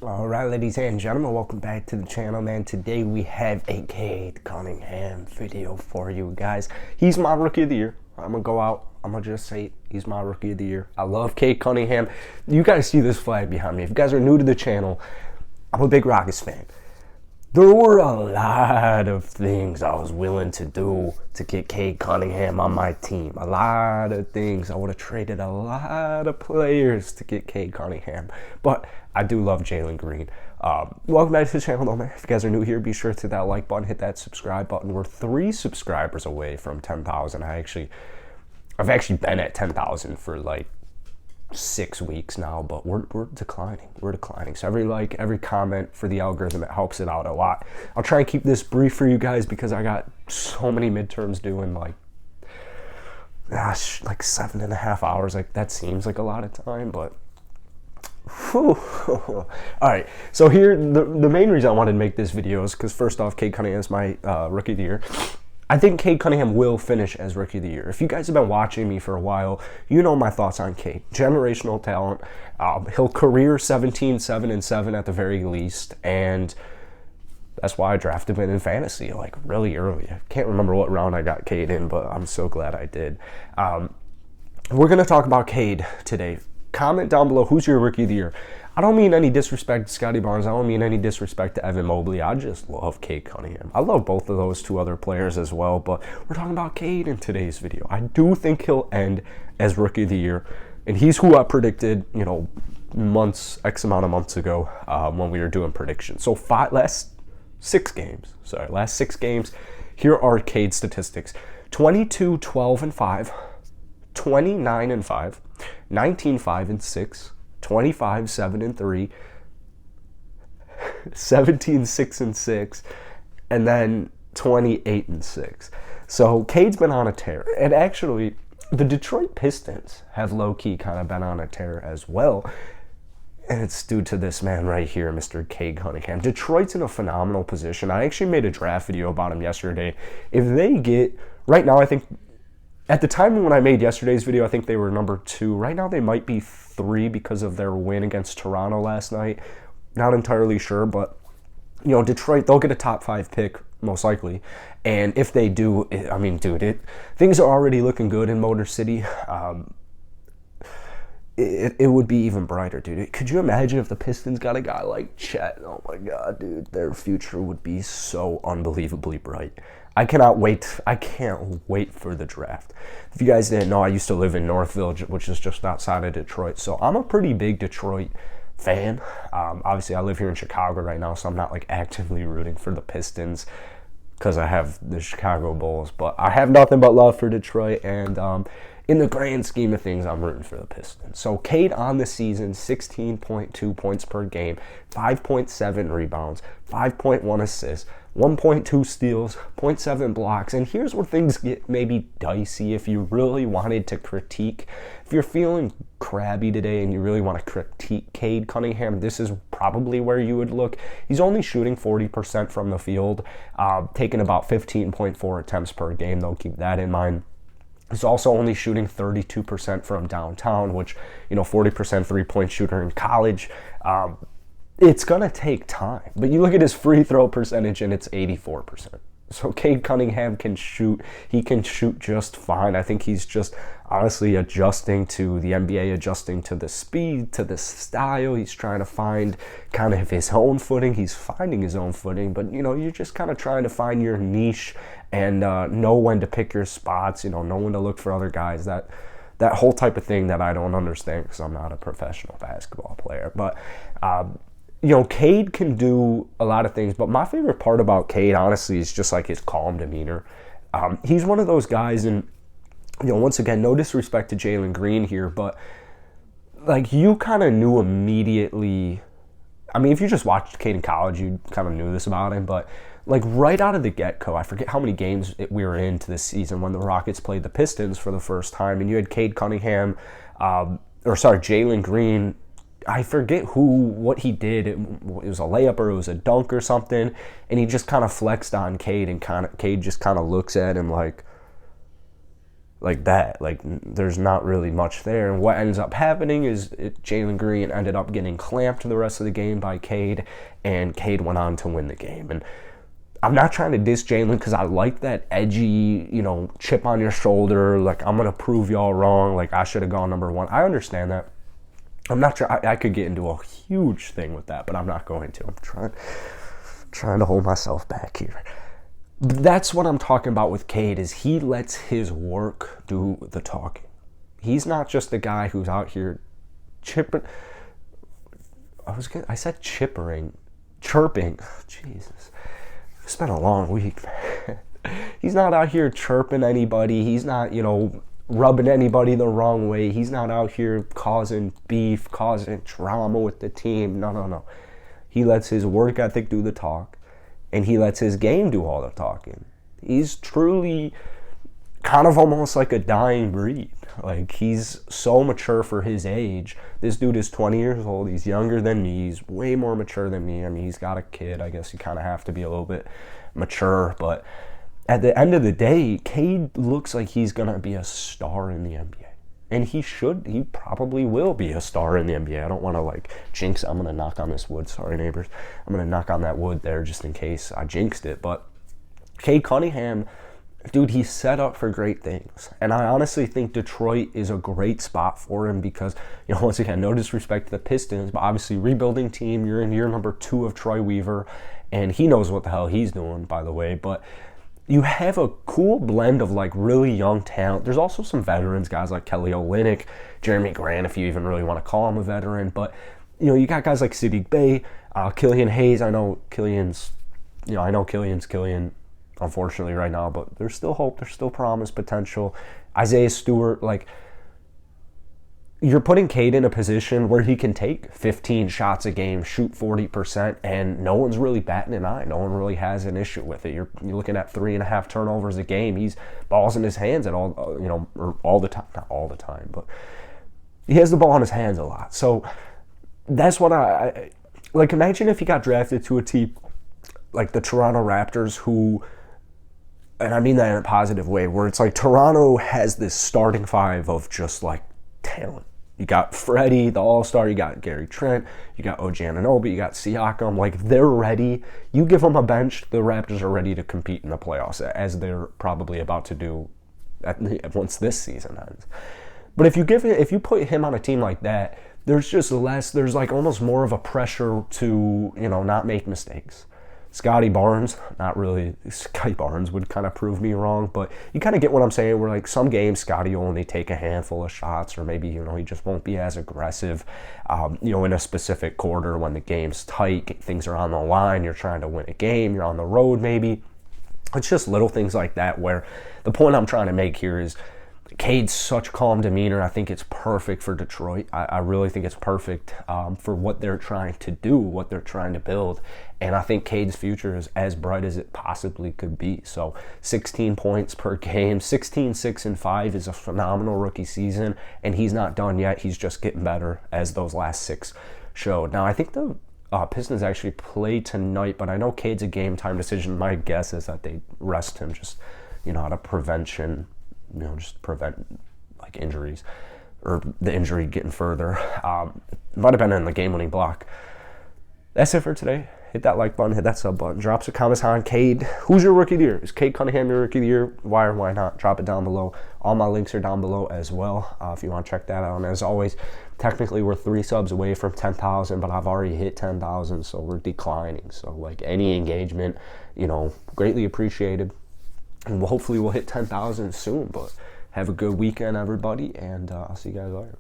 Alright, ladies and gentlemen, welcome back to the channel, man. Today we have a Cade Cunningham video for you guys. He's my rookie of the year. I'm gonna go out, I'm gonna just say it. He's my rookie of the year. I love Cade Cunningham. You guys see this flag behind me. If you guys are new to the channel, I'm a big Rockets fan. There were a lot of things I was willing to do to get Cade Cunningham on my team. A lot of things. I would have traded a lot of players to get Cade Cunningham. But I do love Jalen Green. Welcome back to the channel, though, man. If you guys are new here, be sure to hit that like button, hit that subscribe button. We're 3 subscribers away from 10,000. I've actually been at 10,000 for like 6 weeks now, but we're declining. We're declining. So every like, every comment for the algorithm, it helps it out a lot. I'll try and keep this brief for you guys because I got so many midterms due in like 7.5 hours. Like that seems like a lot of time, but whew. All right. So here, the main reason I wanted to make this video is because first off, Cade Cunningham is my rookie of the year. I think Cade Cunningham will finish as Rookie of the Year. If you guys have been watching me for a while, you know my thoughts on Cade. Generational talent. He'll career 17-7-7 at the very least, and that's why I drafted him in fantasy like really early. I can't remember what round I got Cade in, but I'm so glad I did. We're going to talk about Cade today. Comment down below who's your Rookie of the Year. I don't mean any disrespect to Scotty Barnes. I don't mean any disrespect to Evan Mobley. I just love Cade Cunningham. I love both of those 2 other players as well, but we're talking about Cade in today's video. I do think he'll end as Rookie of the Year, and he's who I predicted, you know, X amount of months ago when we were doing predictions. So last 6 games, here are Cade's statistics. 22, 12, and 5, 29 and 5, 19, 5, and 6, 25, 7, and 3, 17, 6, and 6, and then 28 and 6. So Cade's been on a tear. And actually, the Detroit Pistons have low-key kind of been on a tear as well. And it's due to this man right here, Mr. Cade Cunningham. Detroit's in a phenomenal position. I actually made a draft video about him yesterday. If they get, right now I think, at the time when I made yesterday's video, I think they were number 2. Right now they might be 3 because of their win against Toronto last night. Not entirely sure, but you know, Detroit, they'll get a top 5 pick most likely. And if they do, I mean, dude, things are already looking good in Motor City. It would be even brighter, dude. Could you imagine if the Pistons got a guy like Chet? Oh my God, dude, their future would be so unbelievably bright. I cannot wait. I can't wait for the draft. If you guys didn't know, I used to live in Northville, which is just outside of Detroit. So I'm a pretty big Detroit fan. Obviously, I live here in Chicago right now, so I'm not like actively rooting for the Pistons because I have the Chicago Bulls. But I have nothing but love for Detroit, and in the grand scheme of things, I'm rooting for the Pistons. So Cade on the season, 16.2 points per game, 5.7 rebounds, 5.1 assists, 1.2 steals, 0.7 blocks. And here's where things get maybe dicey if you really wanted to critique. If you're feeling crabby today and you really want to critique Cade Cunningham, this is probably where you would look. He's only shooting 40% from the field, taking about 15.4 attempts per game, though. Keep that in mind. He's also only shooting 32% from downtown, which, you know, 40% three-point shooter in college. It's going to take time. But you look at his free throw percentage, and it's 84%. So Cade Cunningham can shoot. He can shoot just fine. I think he's just honestly adjusting to the NBA, adjusting to the speed, to the style. He's trying to find kind of his own footing. He's finding his own footing. But, you know, you're just kind of trying to find your niche and know when to pick your spots, you know when to look for other guys. That whole type of thing that I don't understand because I'm not a professional basketball player. But, you know, Cade can do a lot of things, but my favorite part about Cade, honestly, is just like his calm demeanor. He's one of those guys, and, you know, once again, no disrespect to Jalen Green here, but, like, you kind of knew immediately. I mean, if you just watched Cade in college, you kind of knew this about him, but, like, right out of the get-go, I forget how many games we were into this season when the Rockets played the Pistons for the first time, and you had Cade Cunningham, Jalen Green. I forget what he did. It was a layup or it was a dunk or something, and he just kind of flexed on Cade, and Cade just kind of looks at him like, like that. Like, there's not really much there. And what ends up happening is Jalen Green ended up getting clamped the rest of the game by Cade, and Cade went on to win the game. And I'm not trying to diss Jalen because I like that edgy, chip on your shoulder. Like, I'm going to prove y'all wrong. Like, I should have gone number one. I understand that. I'm not sure. I could get into a huge thing with that, but I'm not going to. I'm trying to hold myself back here. That's what I'm talking about with Cade, is he lets his work do the talking. He's not just a guy who's out here chipping. I said chippering. Chirping. Jesus. It's been a long week, man. He's not out here chirping anybody. He's not, rubbing anybody the wrong way. He's not out here causing beef, causing drama with the team. No. He lets his work ethic do the talk. And he lets his game do all the talking. He's truly kind of almost like a dying breed. Like, he's so mature for his age. This dude is 20 years old. He's younger than me. He's way more mature than me. I mean, he's got a kid. I guess you kind of have to be a little bit mature. But at the end of the day, Cade looks like he's going to be a star in the NBA. And he probably will be a star in the NBA. I don't want to, jinx. I'm going to knock on this wood. Sorry, neighbors. I'm going to knock on that wood there just in case I jinxed it. But Cade Cunningham, dude, he's set up for great things. And I honestly think Detroit is a great spot for him because, once again, no disrespect to the Pistons, but obviously rebuilding team. You're in year number 2 of Troy Weaver, and he knows what the hell he's doing, by the way. But you have a cool blend of really young talent. There's also some veterans, guys like Kelly Olynyk, Jeremy Grant, if you even really want to call him a veteran. But you got guys like Saddiq Bey, Killian Hayes. I know Killian's Killian, unfortunately, right now, but there's still hope. There's still promise, potential. Isaiah Stewart, you're putting Cade in a position where he can take 15 shots a game, shoot 40%, and no one's really batting an eye. No one really has an issue with it. You're looking at 3.5 turnovers a game. He's balls in his hands at all, or all the time. Not all the time, but he has the ball in his hands a lot. So that's what I imagine if he got drafted to a team like the Toronto Raptors, who, and I mean that in a positive way, where it's Toronto has this starting five of just talent. You got Freddie, the all-star, you got Gary Trent, you got OG Anunoby, you got Siakam. They're ready. You give them a bench, the Raptors are ready to compete in the playoffs, as they're probably about to do once this season ends. But if you put him on a team like that, there's just less, there's almost more of a pressure to, not make mistakes. Scotty Barnes, not really. Scotty Barnes would kind of prove me wrong, but you kind of get what I'm saying, where some games Scotty will only take a handful of shots, or maybe, he just won't be as aggressive, in a specific quarter when the game's tight, things are on the line, you're trying to win a game, you're on the road maybe. It's just little things like that, where the point I'm trying to make here is Cade's such calm demeanor. I think it's perfect for Detroit. I really think it's perfect for what they're trying to do, what they're trying to build. And I think Cade's future is as bright as it possibly could be. So 16 points per game, 16, 6, and 5 is a phenomenal rookie season. And he's not done yet. He's just getting better, as those last 6 showed. Now, I think the Pistons actually play tonight, but I know Cade's a game time decision. My guess is that they rest him just, out of prevention, just prevent injuries or the injury getting further. Might have been in the game-winning block. That's it for today. Hit that like button, hit that sub button, drop some comments on Cade. Who's your rookie of the year? Is Cade Cunningham your rookie of the year? Why or why not? Drop it down below. All my links are down below as well if you want to check that out. And as always, technically we're 3 subs away from 10,000, but I've already hit 10,000, so we're declining. So any engagement, greatly appreciated. And hopefully we'll hit 10,000 soon, but have a good weekend, everybody, and I'll see you guys later.